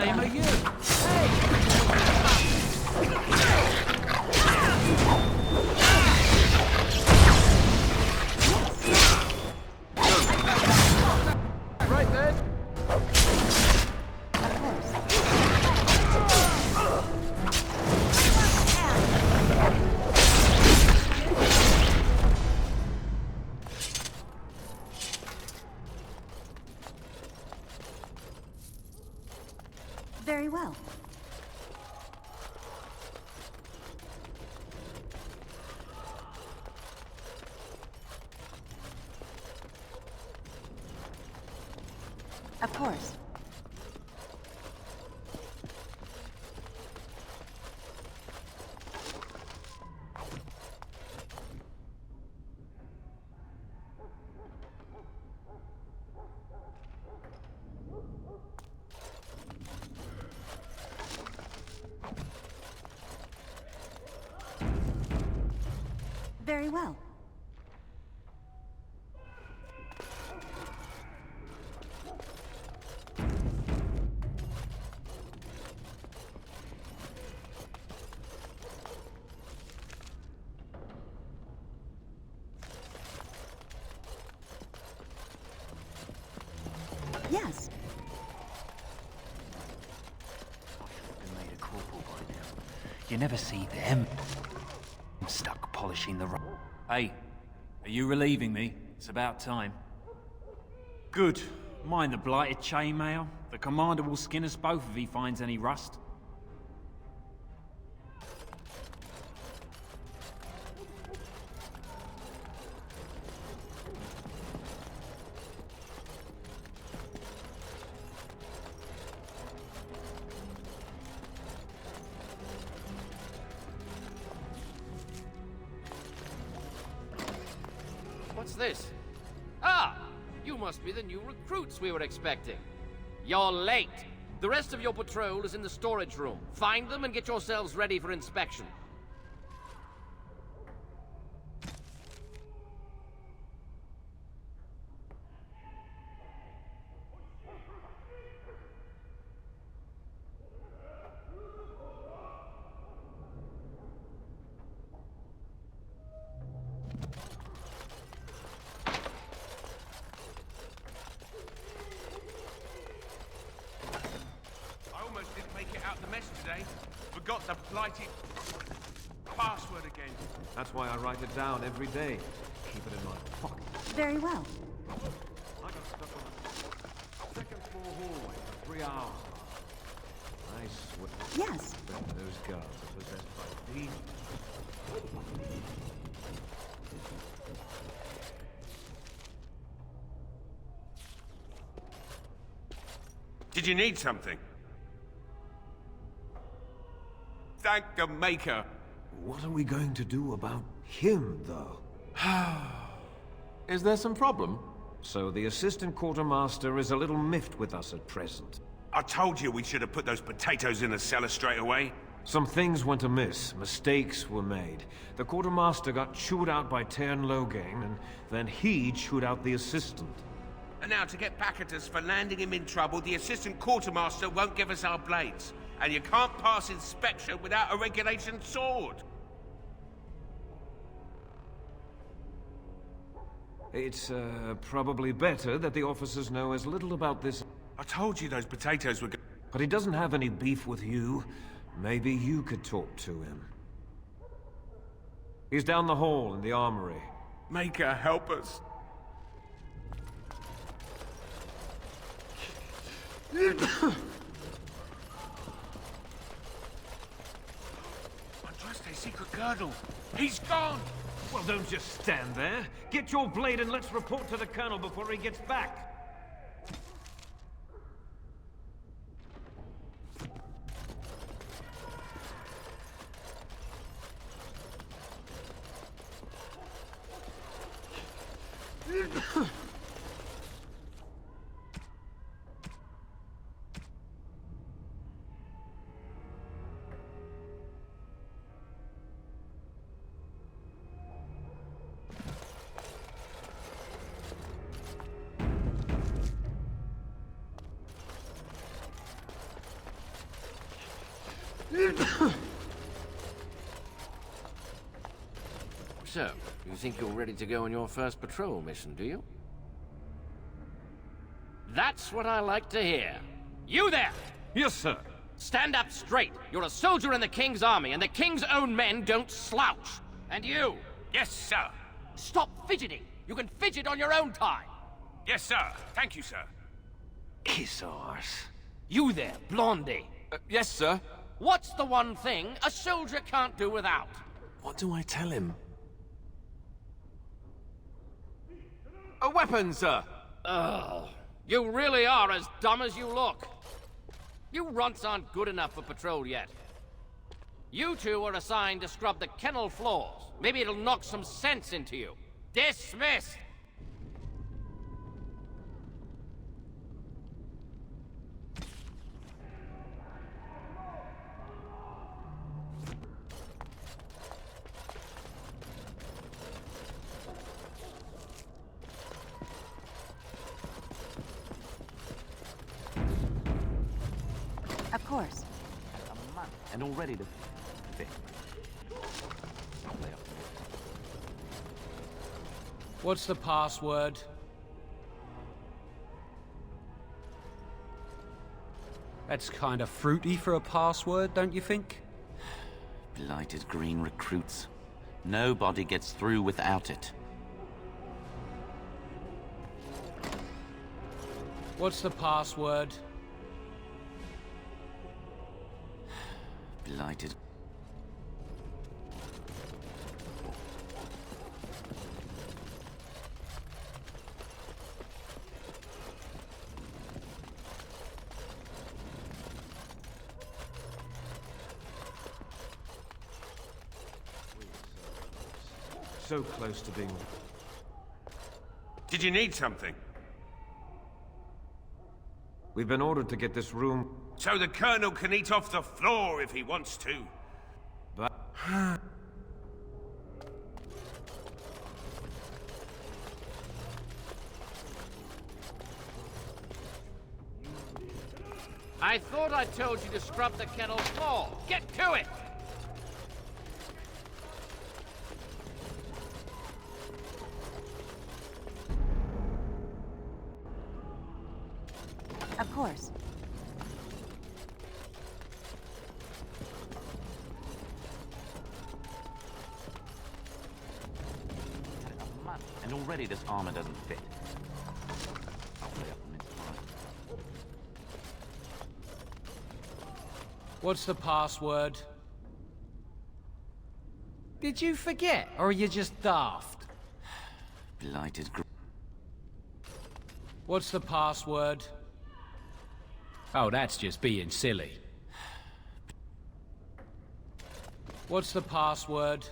same are you. Hey! Right then. Very well. Of course. Very well. Yes. I should have been made a corporal by now. You never see them. I'm stuck polishing the rock. Hey, are you relieving me? It's about time. Good. Mind the blighted chainmail? The commander will skin us both if he finds any rust. What's this? Ah! You must be the new recruits we were expecting. You're late. The rest of your patrol is in the storage room. Find them and get yourselves ready for inspection. Forgot the blighted password again. That's why I write it down every day. Keep it in my pocket. Very well. I got stuck on the second floor hallway for 3 hours. I swear. Yes. Those guards are possessed by demons. Did you need something? Thank the Maker. What are we going to do about him, though? Is there some problem? So the assistant quartermaster is a little miffed with us at present. I told you we should have put those potatoes in the cellar straight away. Some things went amiss. Mistakes were made. The quartermaster got chewed out by Logain, and then he chewed out the assistant. And now to get back at us for landing him in trouble, the assistant quartermaster won't give us our blades. And you can't pass inspection without a regulation sword. It's probably better that the officers know as little about this. I told you those potatoes were But he doesn't have any beef with you. Maybe you could talk to him. He's down the hall in the armory. Maker, help us. Andraste's secret girdle. He's gone. Well, don't just stand there. Get your blade and let's report to the colonel before he gets back. So, you think you're ready to go on your first patrol mission, do you? That's what I like to hear. You there! Yes, sir. Stand up straight. You're a soldier in the King's army, and the King's own men don't slouch. And you! Yes, sir. Stop fidgeting! You can fidget on your own time! Yes, sir. Thank you, sir. Kiss arse. You there, Blondie! Yes, sir. What's the one thing a soldier can't do without? What do I tell him? A weapon, sir. Ugh. You really are as dumb as you look. You runts aren't good enough for patrol yet. You two are assigned to scrub the kennel floors. Maybe it'll knock some sense into you. Dismissed! Of course. A month, and already the thing. What's the password? That's kind of fruity for a password, don't you think? Blighted green recruits. Nobody gets through without it. What's the password? Blighted. So close to being... Did you need something? We've been ordered to get this room... So the Colonel can eat off the floor if he wants to. But... I thought I told you to scrub the kennel floor. Get to it! Of course. A month, and already this armor doesn't fit. I'll play up on this one. What's the password? Did you forget, or are you just daft? Blighted green. What's the password? Oh, that's just being silly. What's the password?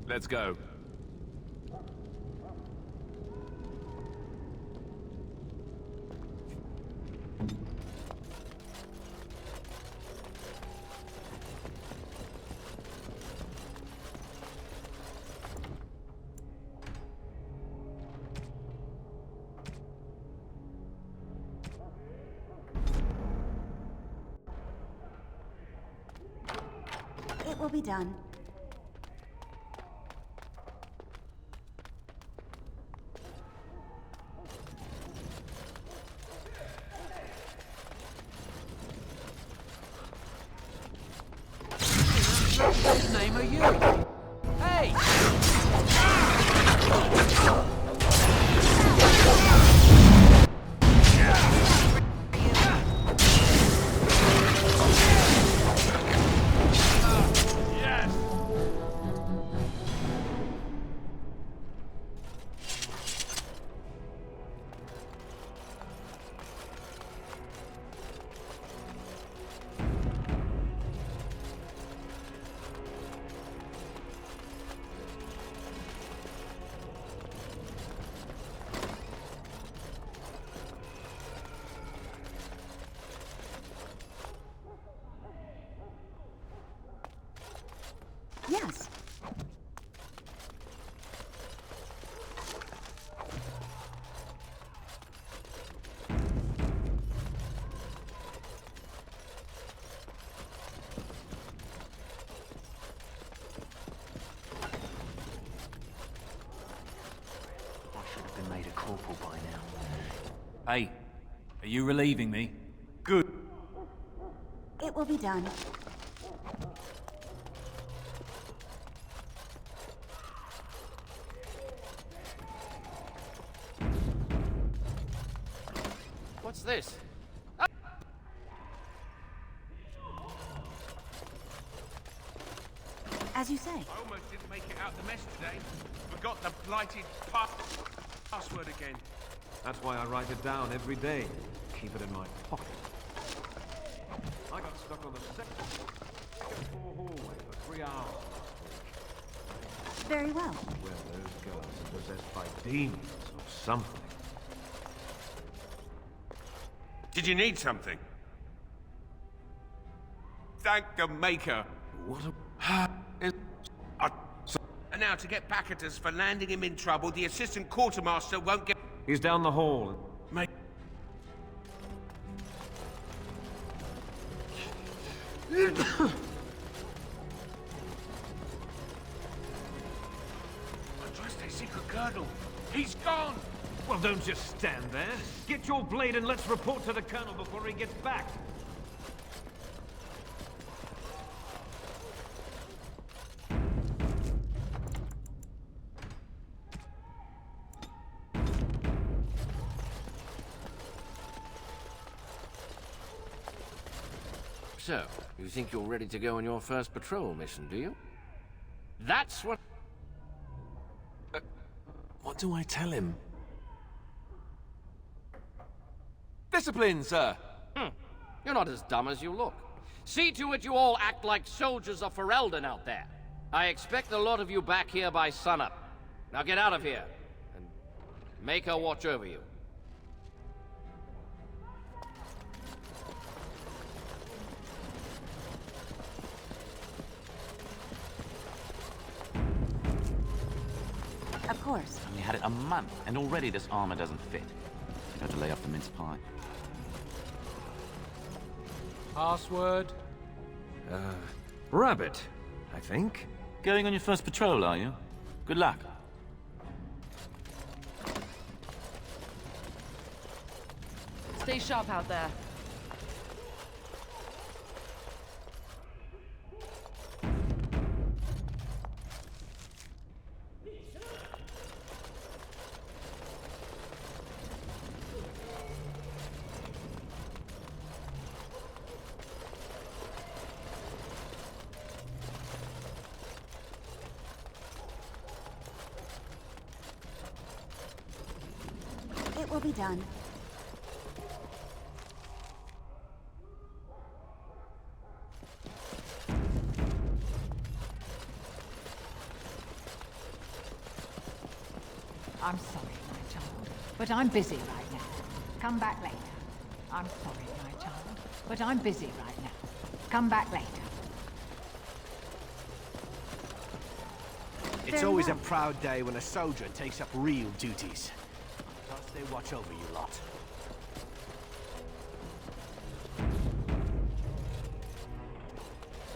Let's go. It will be done. What name are you? Hey! Yes. I should have been made a corporal by now. Hey, are you relieving me? Good. It will be done. What's this? As you say. I almost didn't make it out the mess today. Forgot the blighted password again. That's why I write it down every day. Keep it in my pocket. I got stuck on the second floor hallway for 3 hours. Very well. Where those girls are possessed by demons or something. Did you need something? Thank the Maker. What a... And now to get back at us for landing him in trouble, the assistant quartermaster won't get... He's down the hall. Mate. Andraste secret colonel. He's gone. Well, don't just stand there. Get your blade and let's report to the colonel before he gets back. So, you think you're ready to go on your first patrol mission, do you? That's what... What do I tell him? Discipline, sir! You're not as dumb as you look. See to it you all act like soldiers of Ferelden out there. I expect a lot of you back here by sunup. Now get out of here, and make her watch over you. Of course. Only had it a month, and already this armor doesn't fit. You got to lay off the mince pie. Password? Rabbit, I think. Going on your first patrol, are you? Good luck. Stay sharp out there. It will be done. I'm sorry, my child, but I'm busy right now. Come back later. I'm sorry, my child, but I'm busy right now. Come back later. It's always a proud day when a soldier takes up real duties. Plus, they watch over you lot.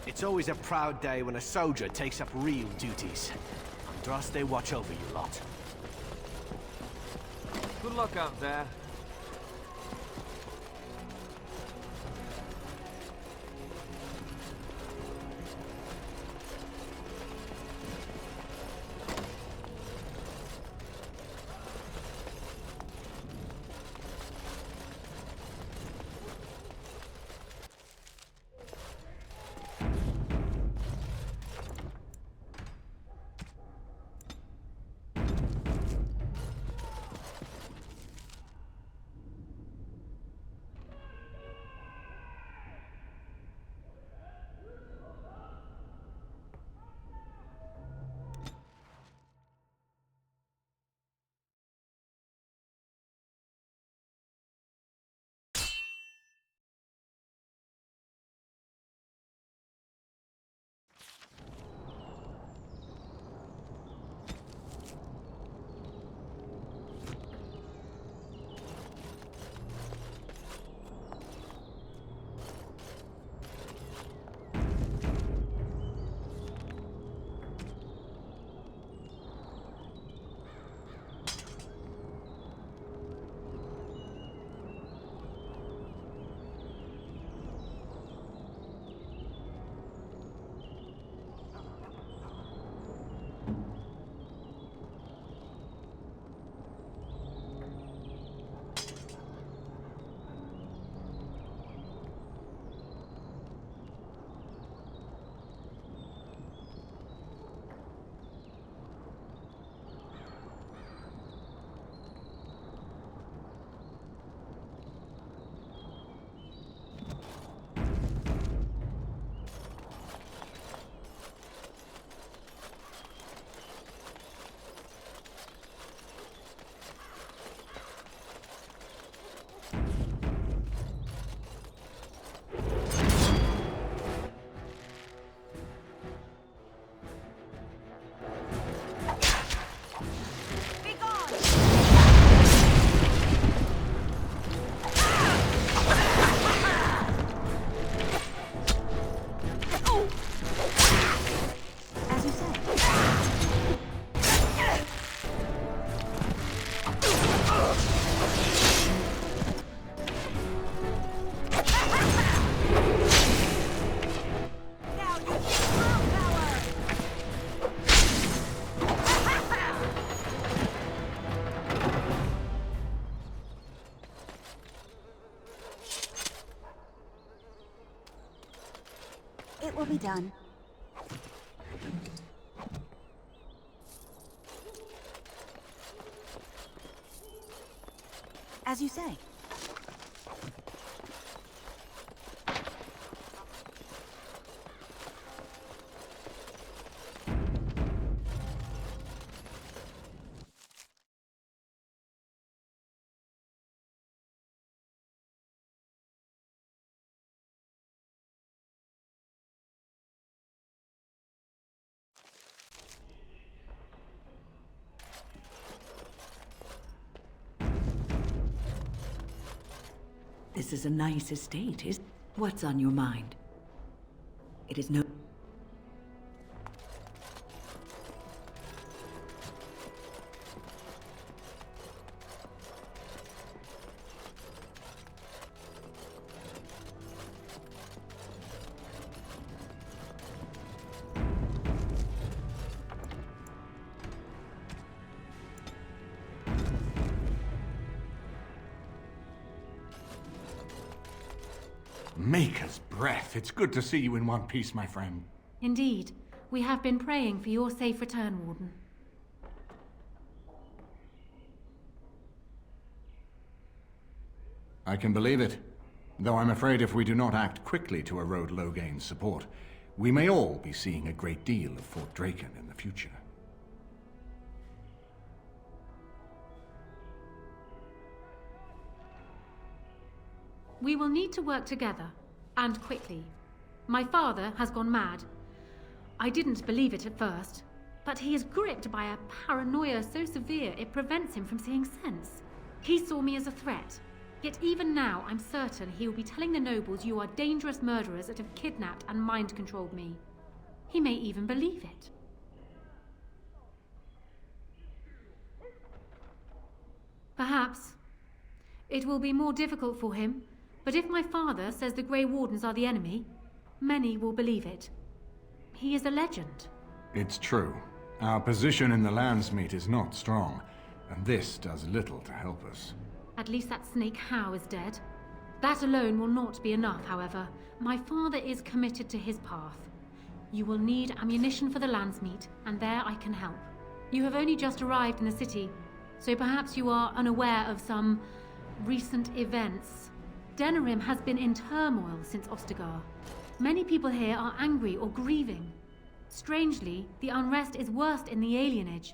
It's always a proud day when a soldier takes up real duties. Thus, they watch over you lot. Good luck out there. It will be done. As you say. This is a nice estate, is what's on your mind? It is no... Maker's breath. It's good to see you in one piece, my friend. Indeed. We have been praying for your safe return, Warden. I can believe it. Though I'm afraid if we do not act quickly to erode Logain's support, we may all be seeing a great deal of Fort Draken in the future. We will need to work together, and quickly. My father has gone mad. I didn't believe it at first, but he is gripped by a paranoia so severe it prevents him from seeing sense. He saw me as a threat, yet even now I'm certain he will be telling the nobles you are dangerous murderers that have kidnapped and mind-controlled me. He may even believe it. Perhaps. It will be more difficult for him, but if my father says the Grey Wardens are the enemy, many will believe it. He is a legend. It's true. Our position in the Landsmeet is not strong, and this does little to help us. At least that snake Howe is dead. That alone will not be enough, however. My father is committed to his path. You will need ammunition for the Landsmeet, and there I can help. You have only just arrived in the city, so perhaps you are unaware of some recent events. Denerim has been in turmoil since Ostagar. Many people here are angry or grieving. Strangely, the unrest is worst in the alienage.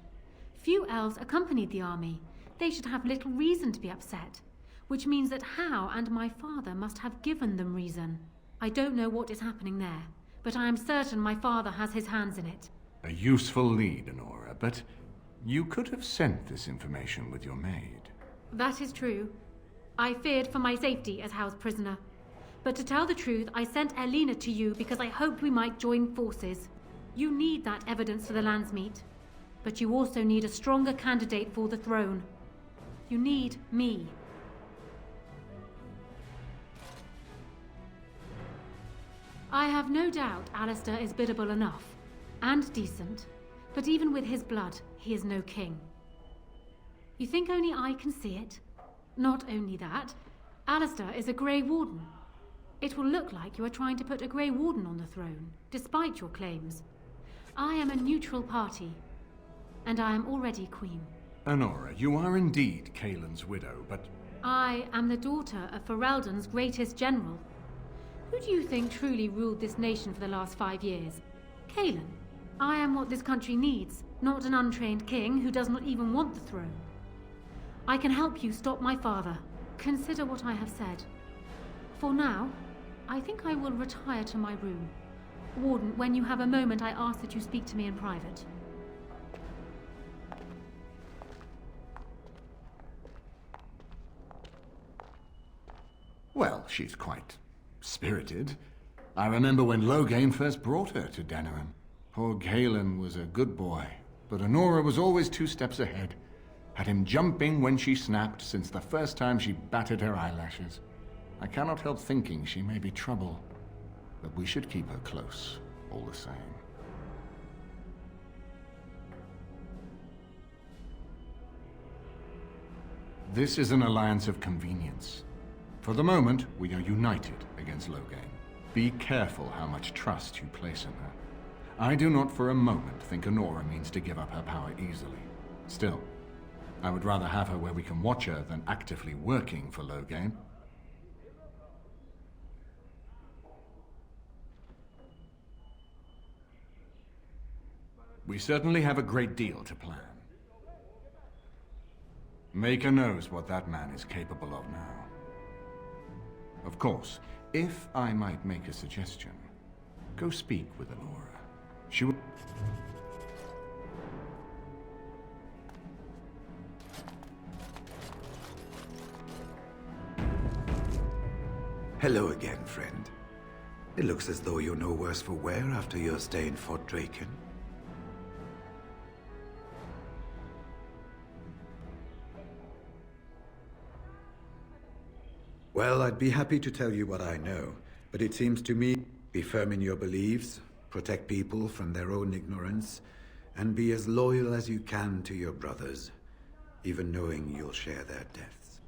Few elves accompanied the army. They should have little reason to be upset, which means that Howe and my father must have given them reason. I don't know what is happening there, but I am certain my father has his hands in it. A useful lead, Honora, but you could have sent this information with your maid. That is true. I feared for my safety as Howe's prisoner. But to tell the truth, I sent Elena to you because I hoped we might join forces. You need that evidence for the Landsmeet, but you also need a stronger candidate for the throne. You need me. I have no doubt Alistair is biddable enough, and decent, but even with his blood, he is no king. You think only I can see it? Not only that, Alistair is a Grey Warden. It will look like you are trying to put a Grey Warden on the throne, despite your claims. I am a neutral party, and I am already queen. Honora, you are indeed Kaelin's widow, but... I am the daughter of Ferelden's greatest general. Who do you think truly ruled this nation for the last 5 years? Kaelin. I am what this country needs, not an untrained king who does not even want the throne. I can help you stop my father. Consider what I have said. For now, I think I will retire to my room. Warden, when you have a moment, I ask that you speak to me in private. Well, she's quite spirited. I remember when Loghain first brought her to Denerim. Poor Kaelin was a good boy, but Honora was always 2 steps ahead. Had him jumping when she snapped since the first time she batted her eyelashes. I cannot help thinking she may be trouble, but we should keep her close, all the same. This is an alliance of convenience. For the moment, we are united against Loghain. Be careful how much trust you place in her. I do not for a moment think Honora means to give up her power easily. Still, I would rather have her where we can watch her than actively working for Loghain. We certainly have a great deal to plan. Maker knows what that man is capable of now. Of course, if I might make a suggestion, go speak with Honora. She will... Hello again, friend. It looks as though you're no worse for wear after your stay in Fort Draken. Well, I'd be happy to tell you what I know, but it seems to me, be firm in your beliefs, protect people from their own ignorance, and be as loyal as you can to your brothers, even knowing you'll share their deaths.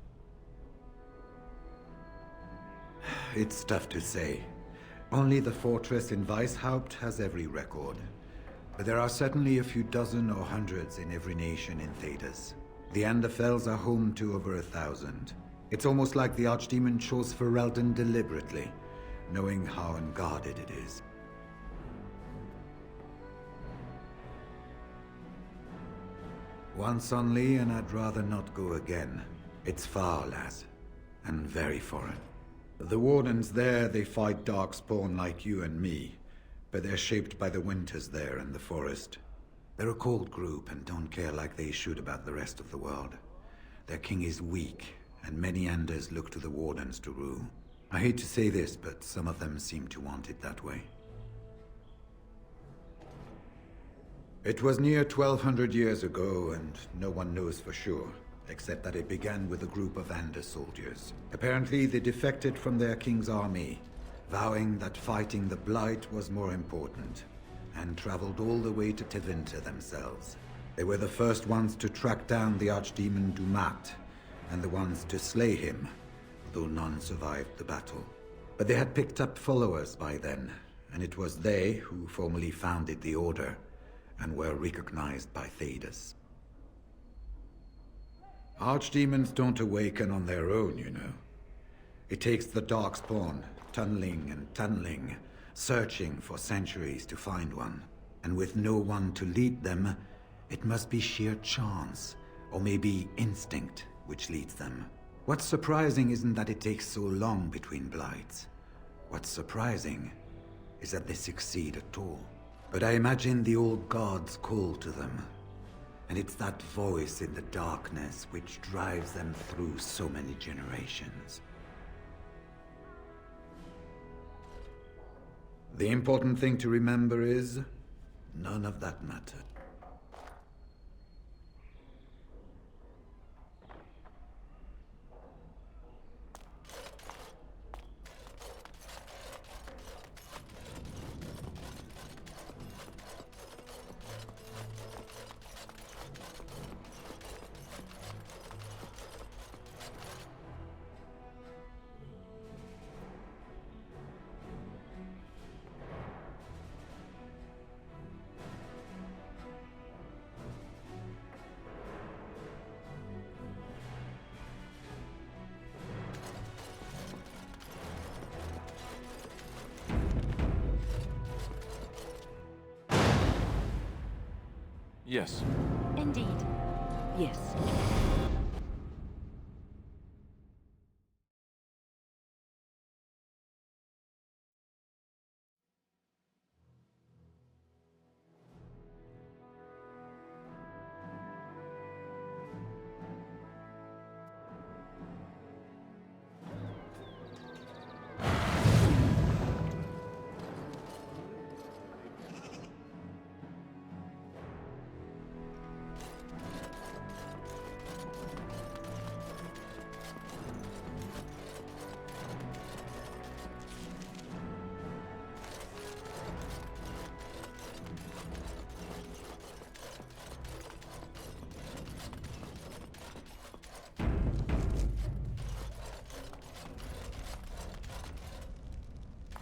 It's tough to say. Only the fortress in Weishaupt has every record. But there are certainly a few dozen or hundreds in every nation in Thedas. The Anderfells are home to over 1,000. It's almost like the Archdemon chose Ferelden deliberately, knowing how unguarded it is. Once only, and I'd rather not go again. It's far, lass, and very foreign. The Wardens there, they fight darkspawn like you and me, but they're shaped by the winters there in the forest. They're a cold group and don't care like they should about the rest of the world. Their king is weak, and many Enders look to the Wardens to rule. I hate to say this, but some of them seem to want it that way. It was near 1200 years ago, and no one knows for sure, except that it began with a group of Ender soldiers. Apparently, they defected from their king's army, vowing that fighting the Blight was more important, and traveled all the way to Tevinter themselves. They were the first ones to track down the archdemon Dumat, and the ones to slay him, though none survived the battle. But they had picked up followers by then, and it was they who formally founded the Order, and were recognized by Thedas. Archdemons don't awaken on their own, you know. It takes the Darkspawn, tunneling and tunneling, searching for centuries to find one. And with no one to lead them, it must be sheer chance, or maybe instinct, which leads them. What's surprising isn't that it takes so long between Blights. What's surprising is that they succeed at all. But I imagine the old gods call to them, and it's that voice in the darkness which drives them through so many generations. The important thing to remember is, none of that mattered. Yes. Indeed. Yes.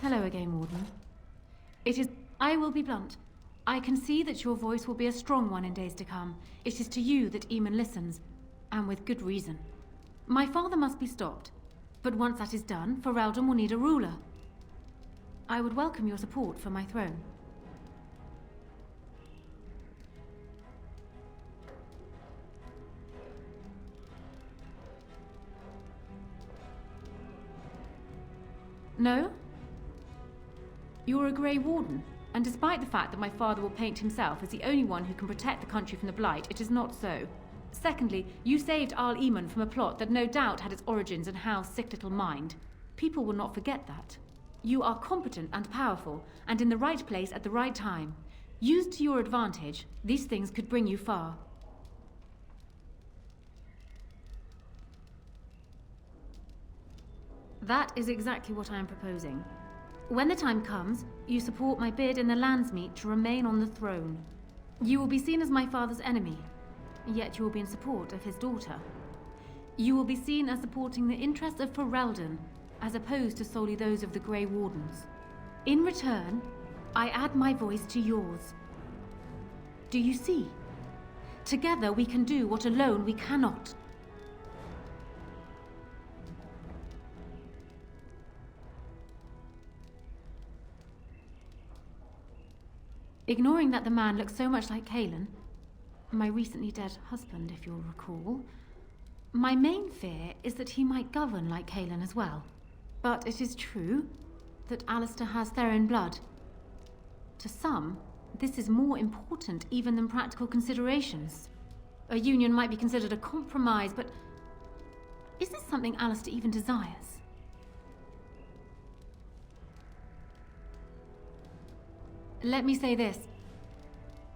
Hello again, Warden. I will be blunt. I can see that your voice will be a strong one in days to come. It is to you that Eamon listens, and with good reason. My father must be stopped, but once that is done, Ferelden will need a ruler. I would welcome your support for my throne. No? You're a Grey Warden, and despite the fact that my father will paint himself as the only one who can protect the country from the Blight, it is not so. Secondly, you saved Arl Eamon from a plot that no doubt had its origins in Hal's sick little mind. People will not forget that. You are competent and powerful, and in the right place at the right time. Used to your advantage, these things could bring you far. That is exactly what I am proposing. When the time comes, you support my bid in the Landsmeet to remain on the throne. You will be seen as my father's enemy, yet you will be in support of his daughter. You will be seen as supporting the interests of Ferelden, as opposed to solely those of the Grey Wardens. In return, I add my voice to yours. Do you see? Together we can do what alone we cannot. Ignoring that the man looks so much like Cailan, my recently dead husband, if you'll recall, my main fear is that he might govern like Cailan as well. But it is true that Alistair has Theron blood. To some, this is more important even than practical considerations. A union might be considered a compromise, but is this something Alistair even desires? Let me say this.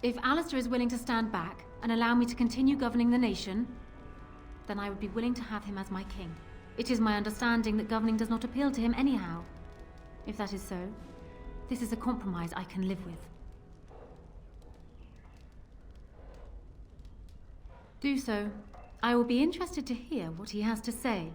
If Alistair is willing to stand back and allow me to continue governing the nation, then I would be willing to have him as my king. It is my understanding that governing does not appeal to him anyhow. If that is so, this is a compromise I can live with. Do so. I will be interested to hear what he has to say.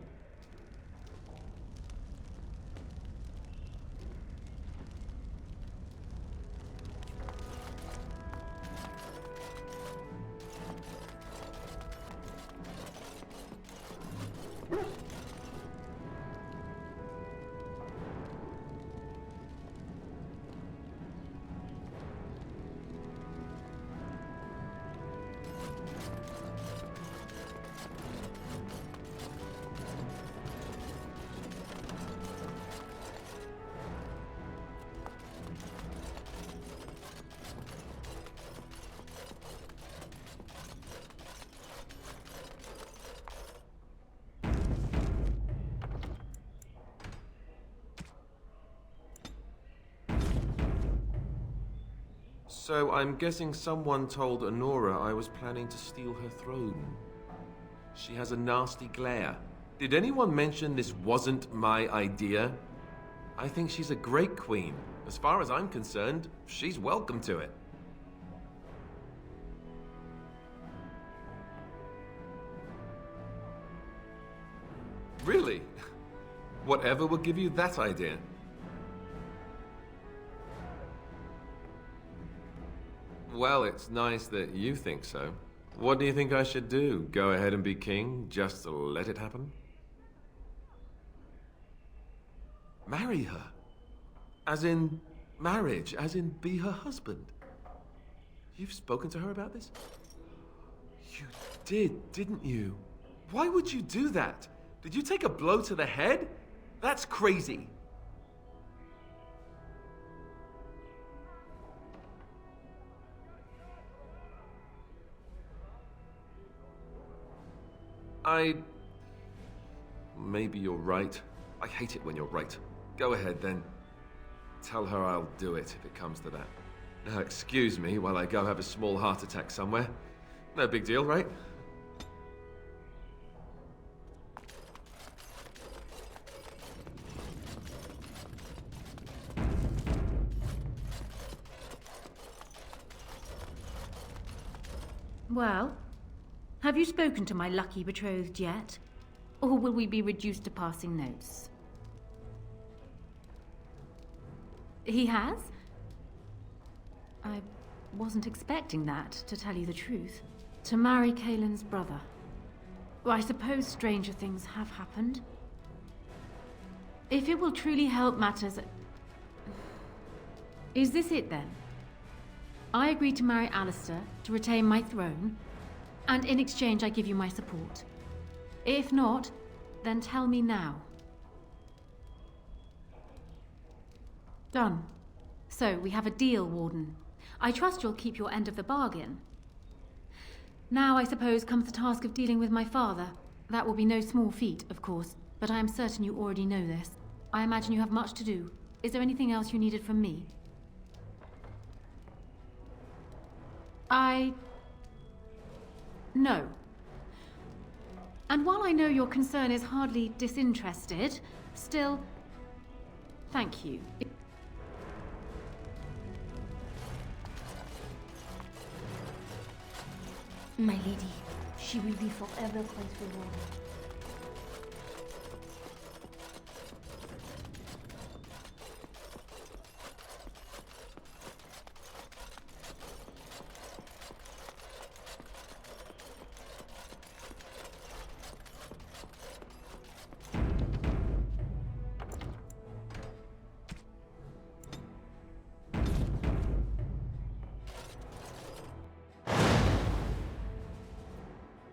So I'm guessing someone told Honora I was planning to steal her throne. She has a nasty glare. Did anyone mention this wasn't my idea? I think she's a great queen. As far as I'm concerned, she's welcome to it. Really? Whatever will give you that idea? Well, it's nice that you think so. What do you think I should do? Go ahead and be king, just to let it happen? Marry her? As in marriage, as in be her husband? You've spoken to her about this? You did, didn't you? Why would you do that? Did you take a blow to the head? That's crazy. Maybe you're right. I hate it when you're right. Go ahead then. Tell her I'll do it if it comes to that. Now excuse me while I go have a small heart attack somewhere. No big deal, right? Well, have you spoken to my lucky betrothed yet? Or will we be reduced to passing notes? He has? I wasn't expecting that, to tell you the truth. To marry Kaelin's brother. Well, I suppose stranger things have happened. If it will truly help matters... Is this it then? I agree to marry Alistair to retain my throne, and in exchange I give you my support. If not, then tell me now. Done. So, we have a deal, Warden. I trust you'll keep your end of the bargain. Now, I suppose, comes the task of dealing with my father. That will be no small feat, of course, but I am certain you already know this. I imagine you have much to do. Is there anything else you needed from me? No. And while I know your concern is hardly disinterested, still, thank you. My lady, she will be forever grateful.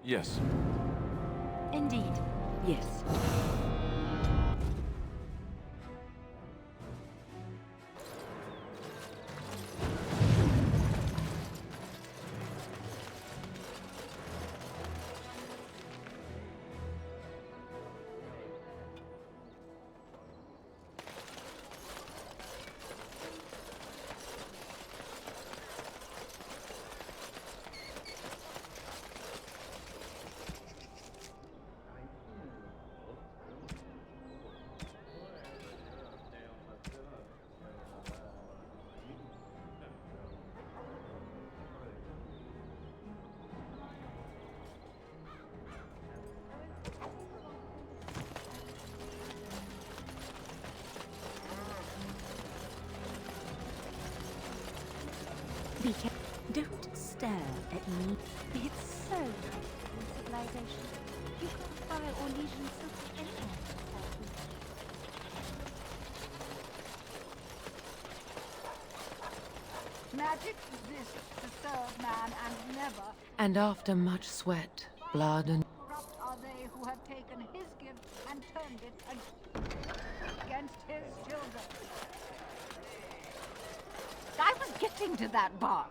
Yes. Indeed. Yes. Be careful. Don't stare at me. It's so nice in civilization. You can't buy or lesion silk anywhere. Magic exists to serve man and never. And after much sweat, blood, and Corrupt are they who have taken his gift and turned it against his children. I was getting to that part.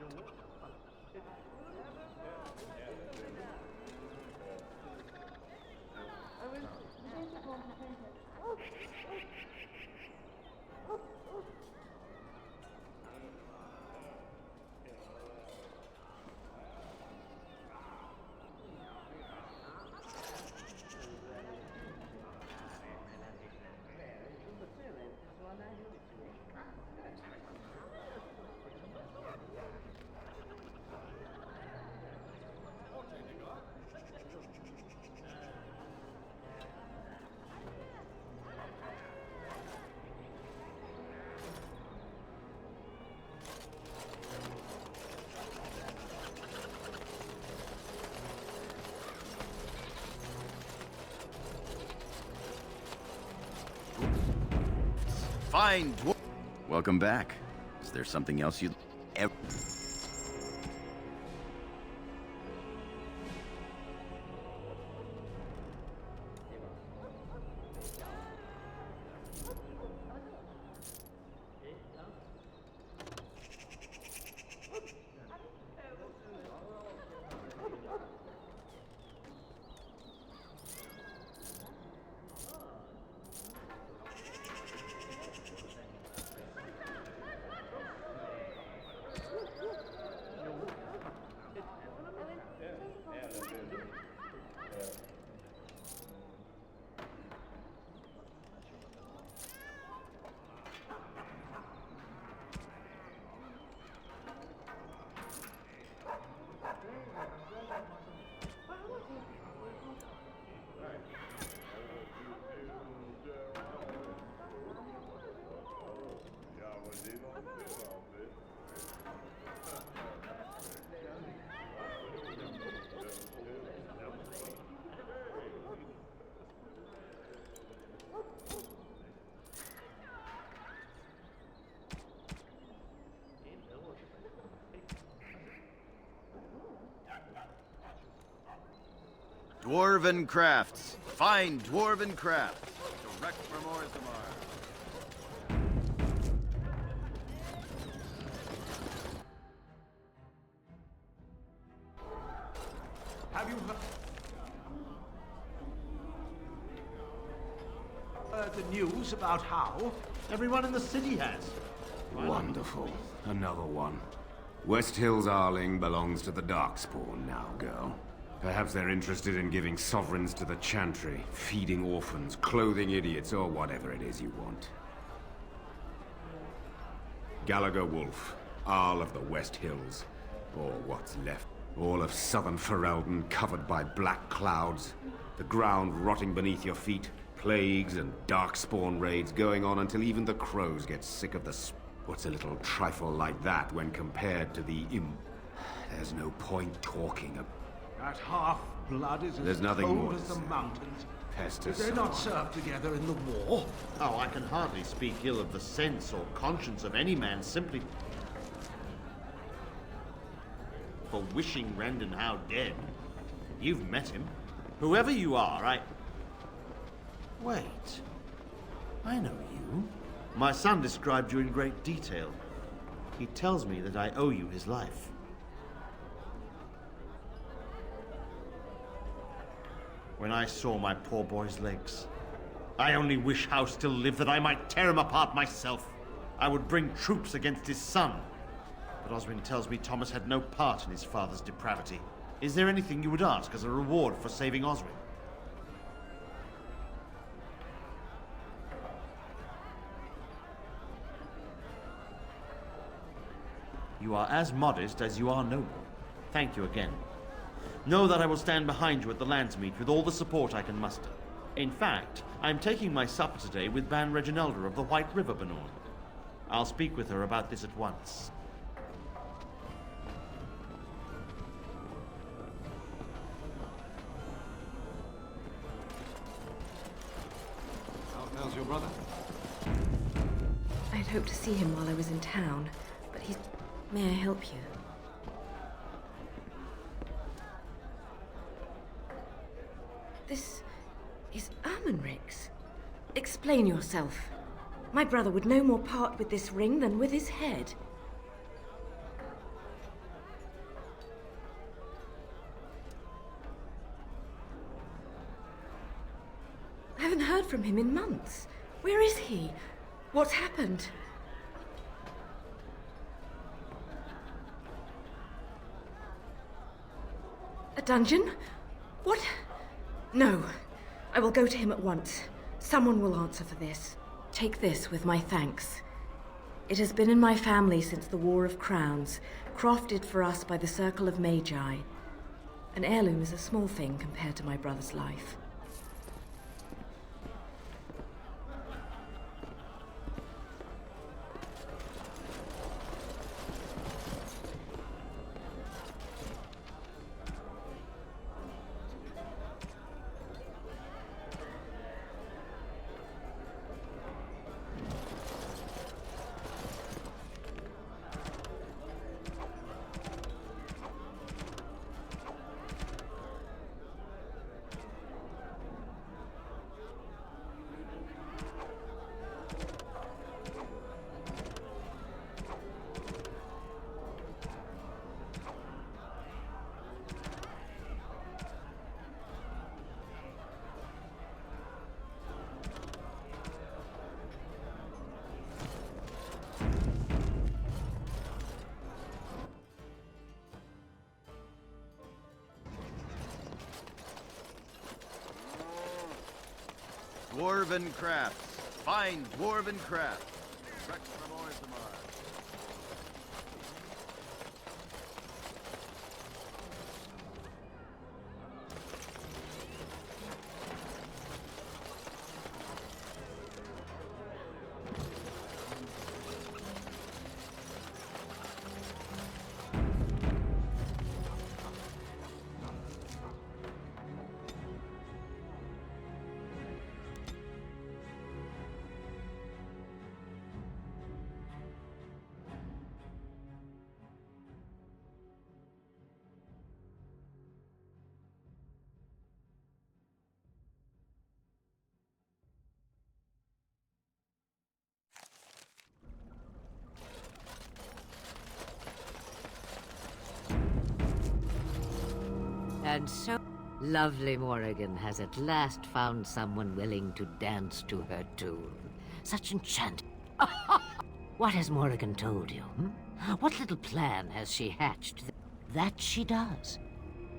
Fine, dwarf. Welcome back. Is there something else you'd ever... Dwarven crafts. Fine dwarven crafts. Direct from Orzammar. Have you heard the news about how everyone in the city has? Wonderful. Another one. West Hills Arling belongs to the Darkspawn now, girl. Perhaps they're interested in giving sovereigns to the Chantry, feeding orphans, clothing idiots, or whatever it is you want. Gallagher Wolf, Arl of the West Hills, or what's left. All of southern Ferelden covered by black clouds, the ground rotting beneath your feet, plagues and darkspawn raids going on until even the crows get sick of the What's a little trifle like that when compared to the There's no point talking about. That half-blood is There's as nothing cold more as to the say. mountains. Pest Did is they so not on. serve together in the war? Oh, I can hardly speak ill of the sense or conscience of any man simply for wishing Rendon Howe dead. You've met him. Whoever you are, Wait. I know you. My son described you in great detail. He tells me that I owe you his life. When I saw my poor boy's legs, I only wish Howe still lived that I might tear him apart myself. I would bring troops against his son. But Oswin tells me Thomas had no part in his father's depravity. Is there anything you would ask as a reward for saving Oswin? You are as modest as you are noble. Thank you again. Know that I will stand behind you at the Landsmeet with all the support I can muster. In fact, I'm taking my supper today with Ban Reginalda of the White River Benorn. I'll speak with her about this at once. see him while I was in town, but he's... May I help you? This is Ermenric's. Explain yourself. My brother would no more part with this ring than with his head. I haven't heard from him in months. Where is he? What's happened? A dungeon? What? No. I will go to him at once. Someone will answer for this. Take this with my thanks. It has been in my family since the War of Crowns, crafted for us by the Circle of Magi. An heirloom is a small thing compared to my brother's life. Dwarven crafts. Fine dwarven crafts. Rex from Orzammar. And so, lovely Morrigan has at last found someone willing to dance to her tune. Such enchantment. What has Morrigan told you? What little plan has she hatched? That she does.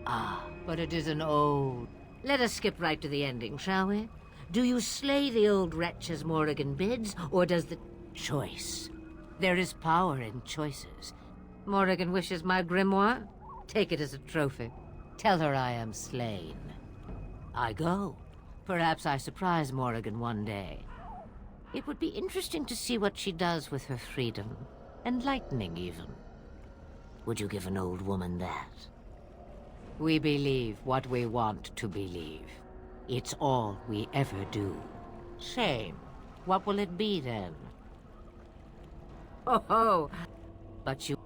Ah, but it is an old... Let us skip right to the ending, shall we? Do you slay the old wretch as Morrigan bids, or does the... Choice. There is power in choices. Morrigan wishes my grimoire? Take it as a trophy. Tell her I am slain. I go. Perhaps I surprise Morrigan one day. It would be interesting to see what she does with her freedom. Enlightening, even. Would you give an old woman that? We believe what we want to believe. It's all we ever do. Shame. What will it be, then? Oh ho! But you...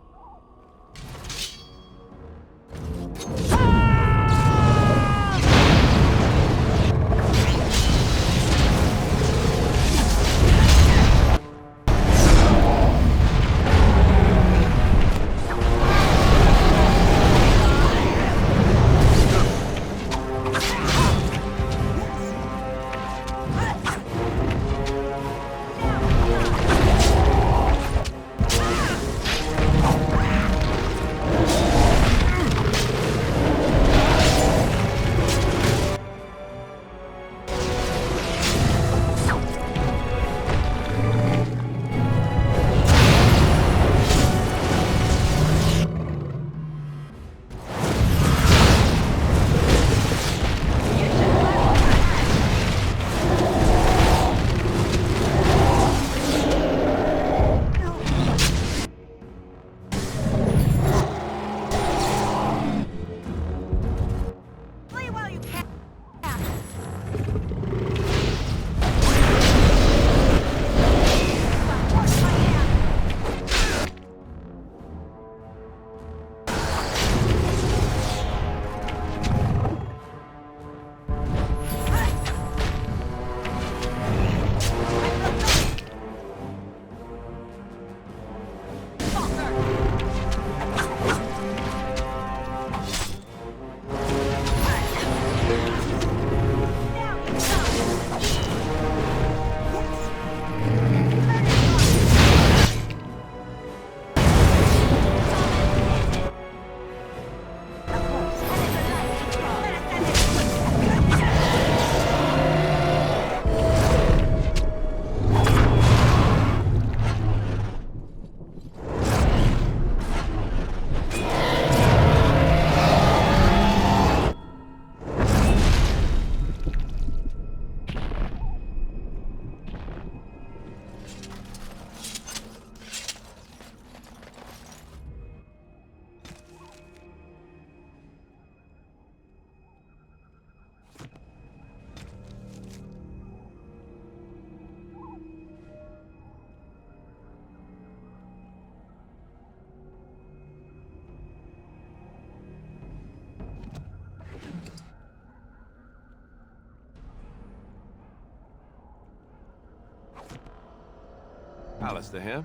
Alistair here.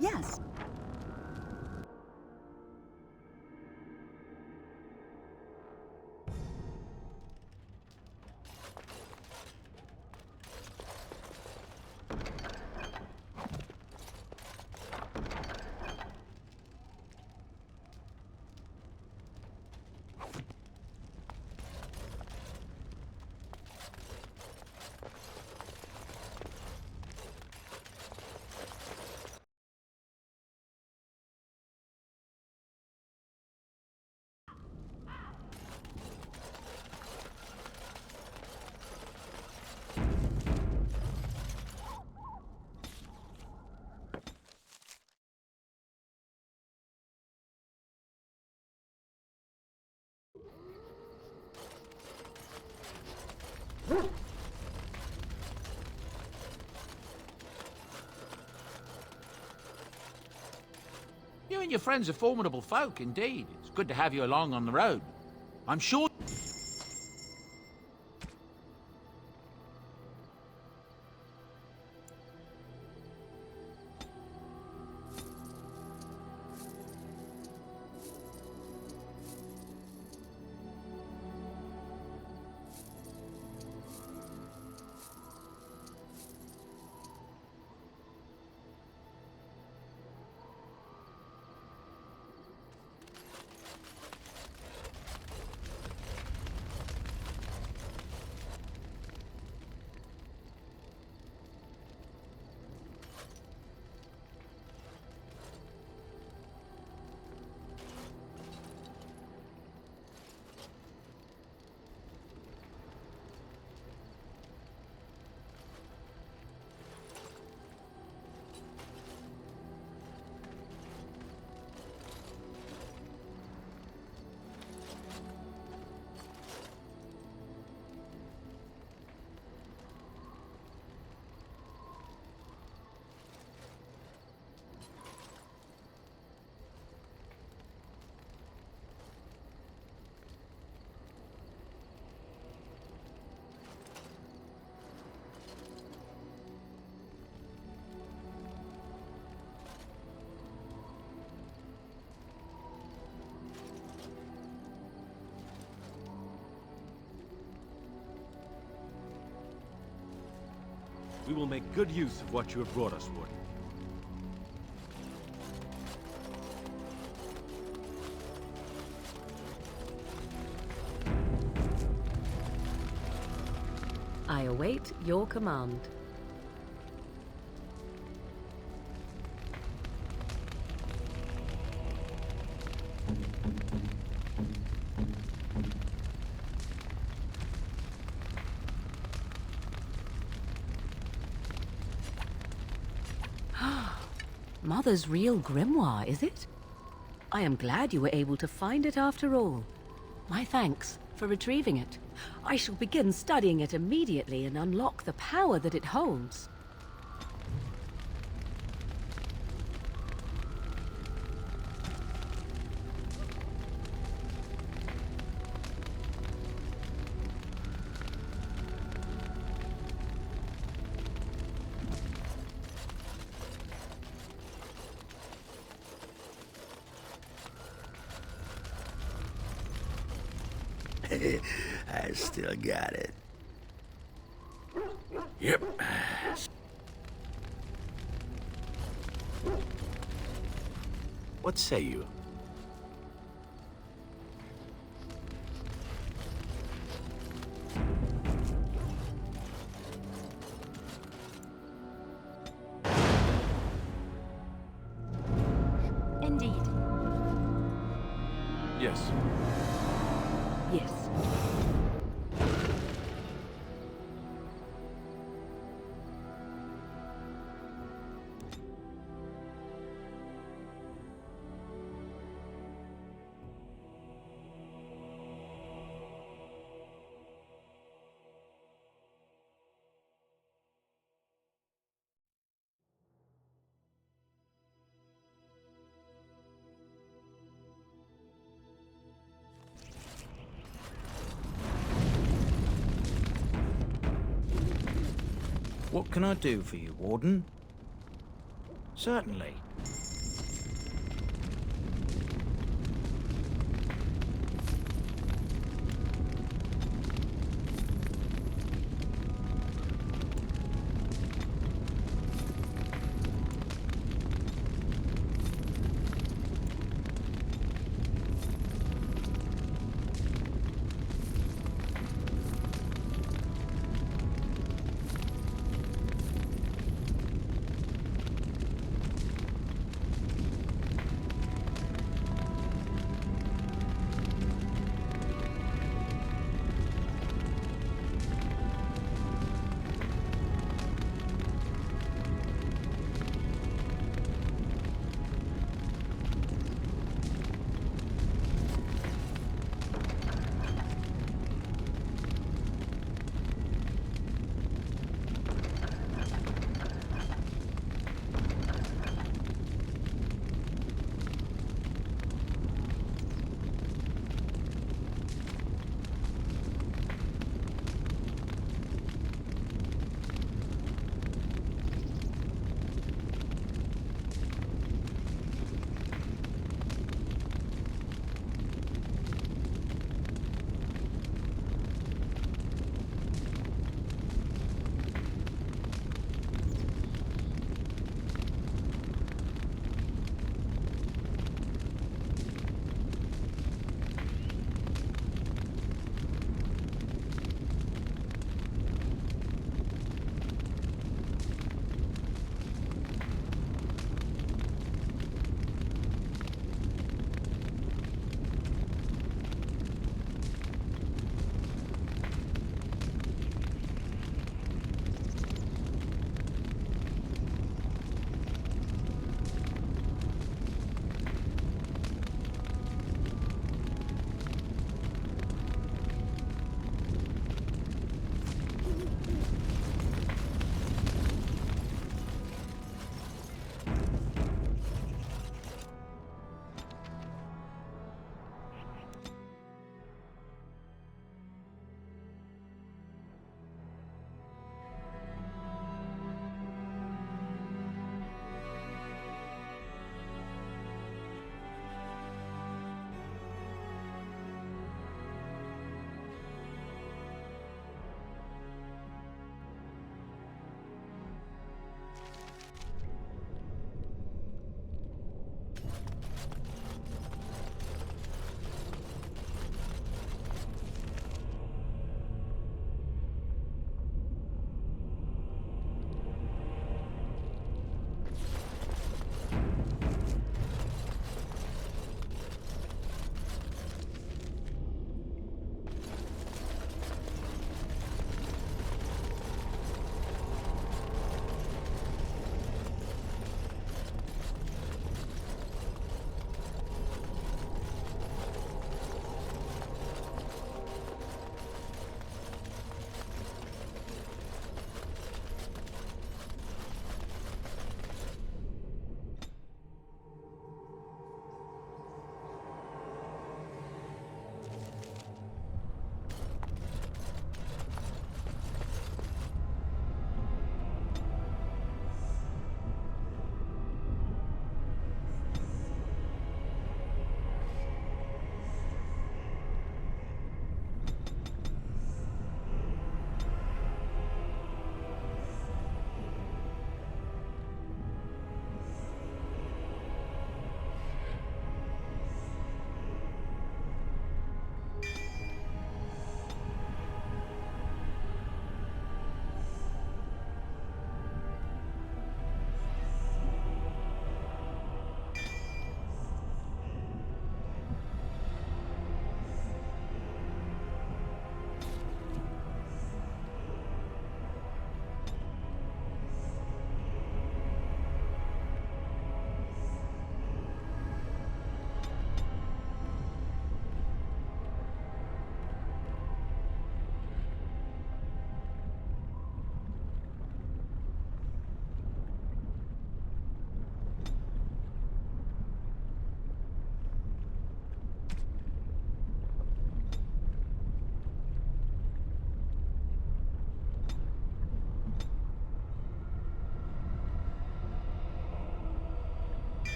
Yes. You and your friends are formidable folk, indeed. It's good to have you along on the road. I'm sure... We will make good use of what you have brought us, Warden. I await your command. Mother's real grimoire, is it? I am glad you were able to find it after all. My thanks for retrieving it. I shall begin studying it immediately and unlock the power that it holds. I still got it. Yep. What say you? Indeed. Yes. Yes. What can I do for you, Warden? Certainly.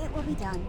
It will be done.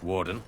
Warden?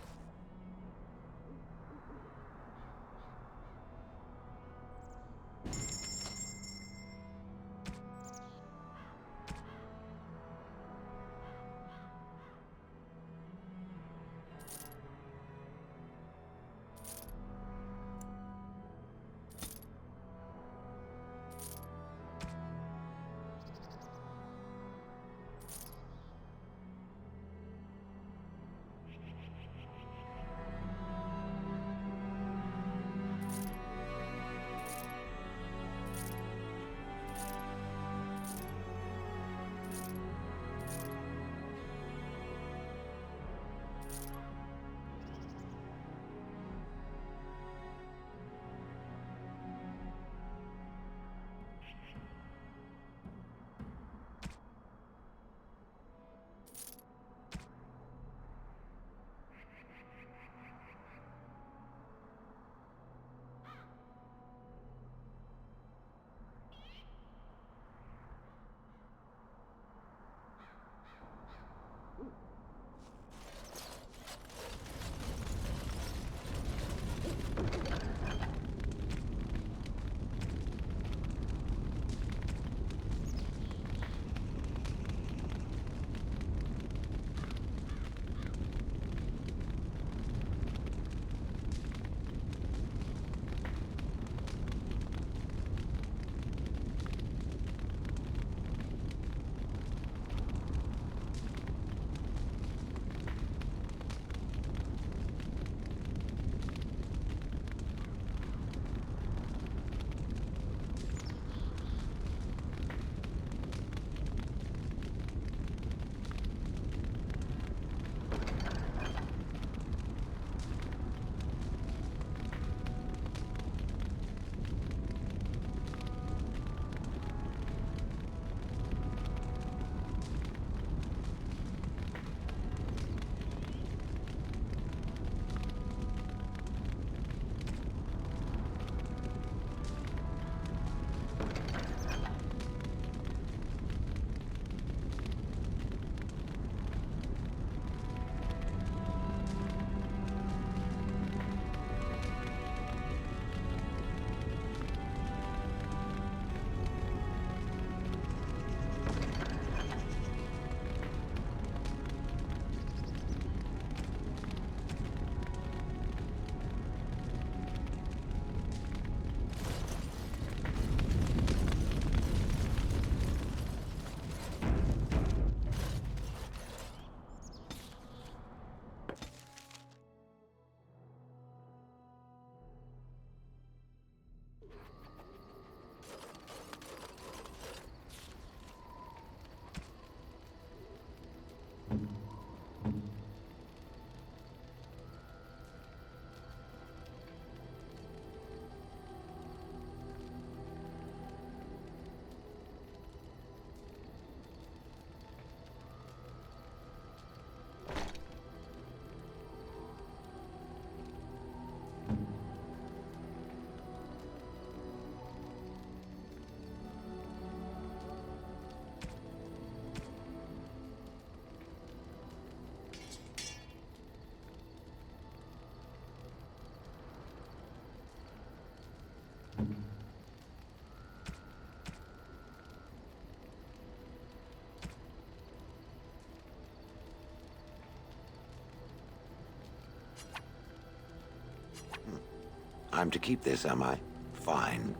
I'm to keep this, am I? Fine.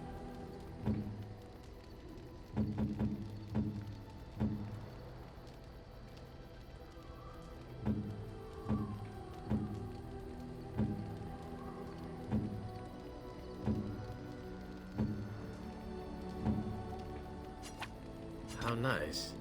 How nice.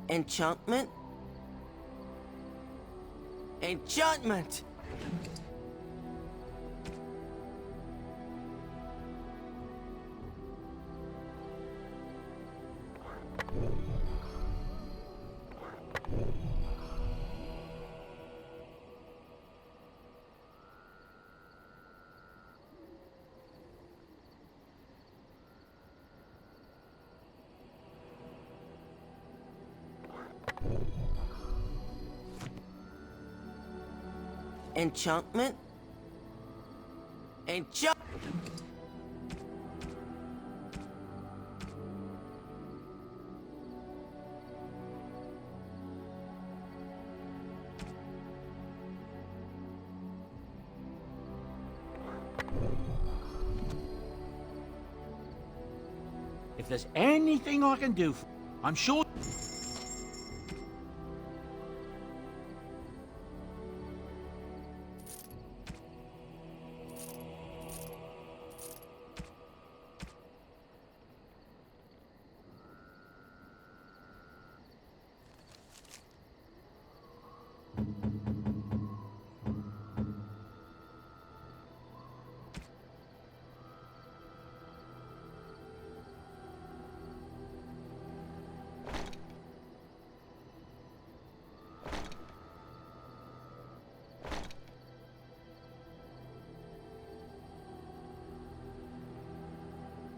Enchantment? Enchantment! Enchantment? Enchant... If there's anything I can do, I'm sure...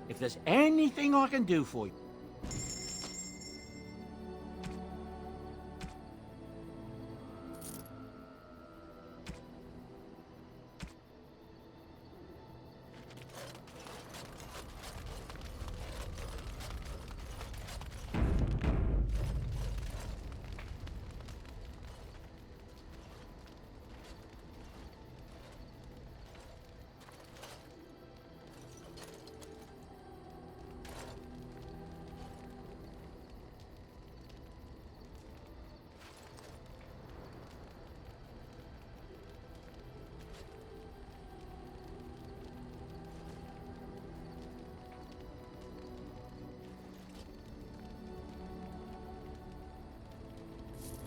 If there's anything I can do for you.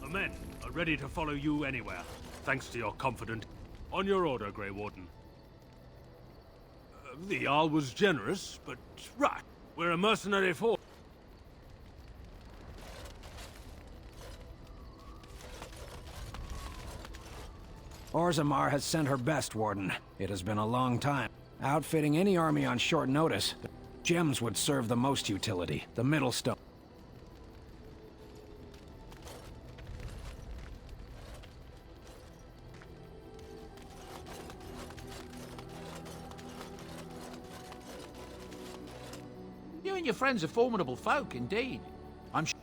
The men are ready to follow you anywhere, thanks to your confident... On your order, Grey Warden. The Jarl was generous, but right. We're a mercenary force. Orzammar has sent her best, Warden. It has been a long time. Outfitting any army on short notice, the gems would serve the most utility. The Middlestone. and your friends are formidable folk, indeed. I'm sure...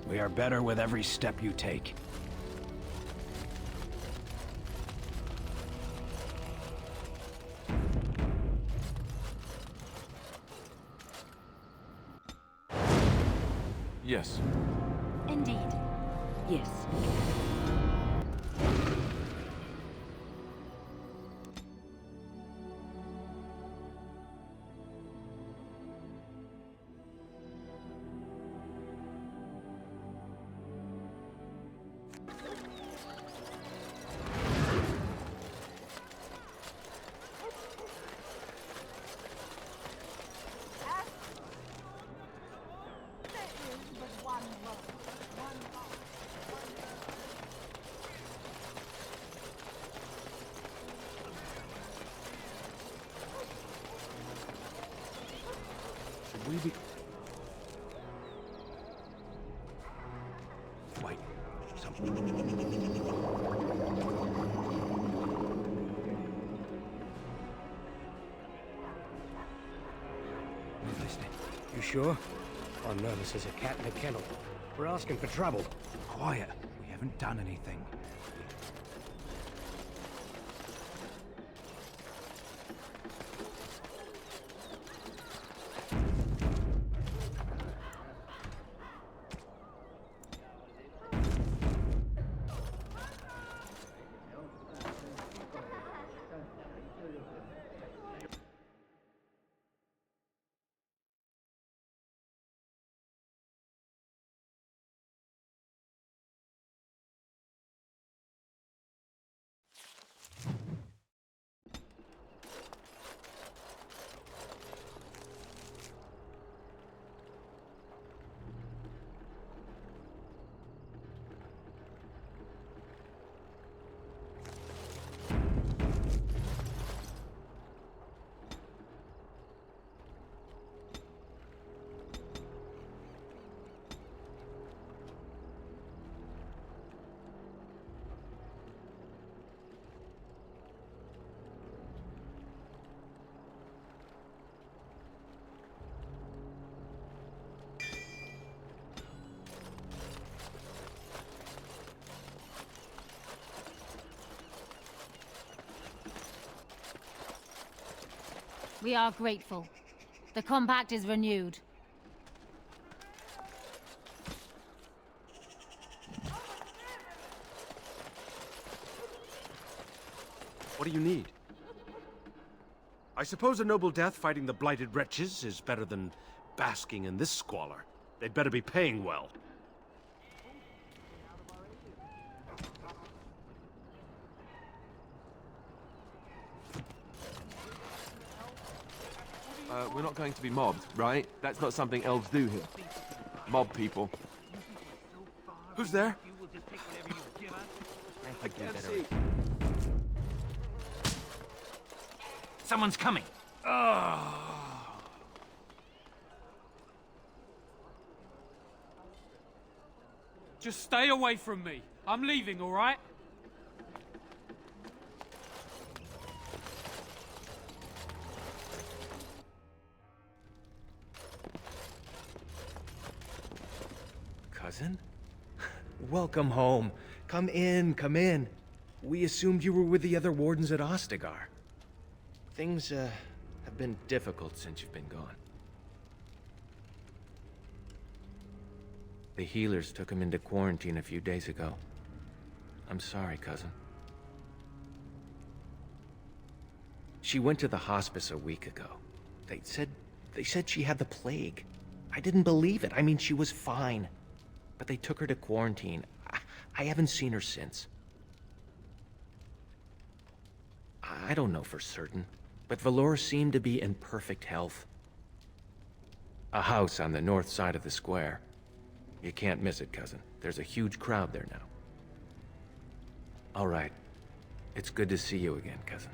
We are better with every step you take. Yes. Indeed. Yes. Should we be... Wait. Listening. You sure? I'm nervous as a cat in a kennel. We're asking for trouble. Quiet. We haven't done anything. We are grateful. The compact is renewed. What do you need? I suppose a noble death fighting the blighted wretches is better than basking in this squalor. They'd better be paying well. We're not going to be mobbed, right? That's not something elves do here. Mob people. Who's there? I can't see. Someone's coming. Just stay away from me. I'm leaving, all right? Cousin? Welcome home. Come in, come in. We assumed you were with the other wardens at Ostagar. Things, have been difficult since you've been gone. The healers took him into quarantine a few days ago. I'm sorry, cousin. She went to the hospice a week ago. They said she had the plague. I didn't believe it. I mean, she was fine. But they took her to quarantine. I haven't seen her since. I don't know for certain, but Valor seemed to be in perfect health. A house on the north side of the square. You can't miss it, cousin. There's a huge crowd there now. All right. It's good to see you again, cousin.